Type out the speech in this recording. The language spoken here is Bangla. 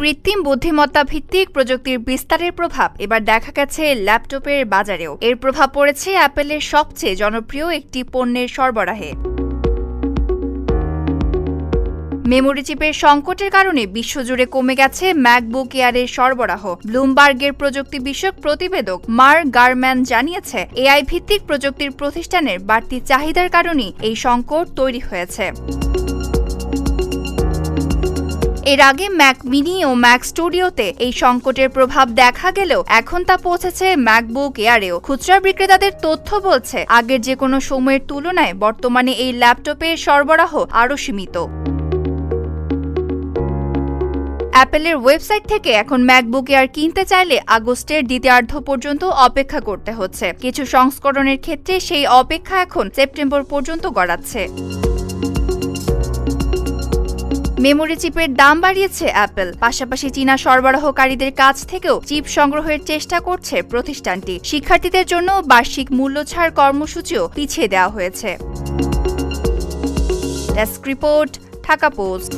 কৃত্রিম বুদ্ধিমত্তা ভিত্তিক প্রযুক্তির বিস্তারের প্রভাব এবার দেখা গেছে ল্যাপটপের বাজারেও। এর প্রভাব পড়েছে অ্যাপলের সবচেয়ে জনপ্রিয় একটি পণ্যের সরবরাহে। মেমোরি চিপের সংকটের কারণে বিশ্বজুড়ে কমে গেছে ম্যাকবুক এয়ারের সরবরাহ। ব্লুমবার্গের প্রযুক্তি বিষয়ক প্রতিবেদক মার্ক গারম্যান জানিয়েছে, এআই ভিত্তিক প্রযুক্তির প্রতিষ্ঠানের বাড়তি চাহিদার কারণেই এই সংকট তৈরি হয়েছে। এর আগে ম্যাক মিনি ও ম্যাক স্টুডিওতে এই সংকটের প্রভাব দেখা গেলেও এখন তা পৌঁছেছে ম্যাকবুক এয়ারেও। খুচরা বিক্রেতাদের তথ্য বলছে, আগের যে কোনো সময়ের তুলনায় বর্তমানে এই ল্যাপটপের সরবরাহ আরও সীমিত। অ্যাপলের ওয়েবসাইট থেকে এখন ম্যাকবুক এয়ার কিনতে চাইলে আগস্টের দ্বিতীয়ার্ধ পর্যন্ত অপেক্ষা করতে হচ্ছে। কিছু সংস্করণের ক্ষেত্রে সেই অপেক্ষা এখন সেপ্টেম্বর পর্যন্ত গড়াচ্ছে। মেমোরি চিপের দাম বাড়িয়েছে অ্যাপল, পাশাপাশি চীনা সরবরাহকারীদের কাছ থেকেও চিপ সংগ্রহের চেষ্টা করছে প্রতিষ্ঠানটি। শিক্ষার্থীদের জন্য বার্ষিক মূল্যছাড় কর্মসূচিও পিছিয়ে দেওয়া হয়েছে। Desk report, Dhaka post.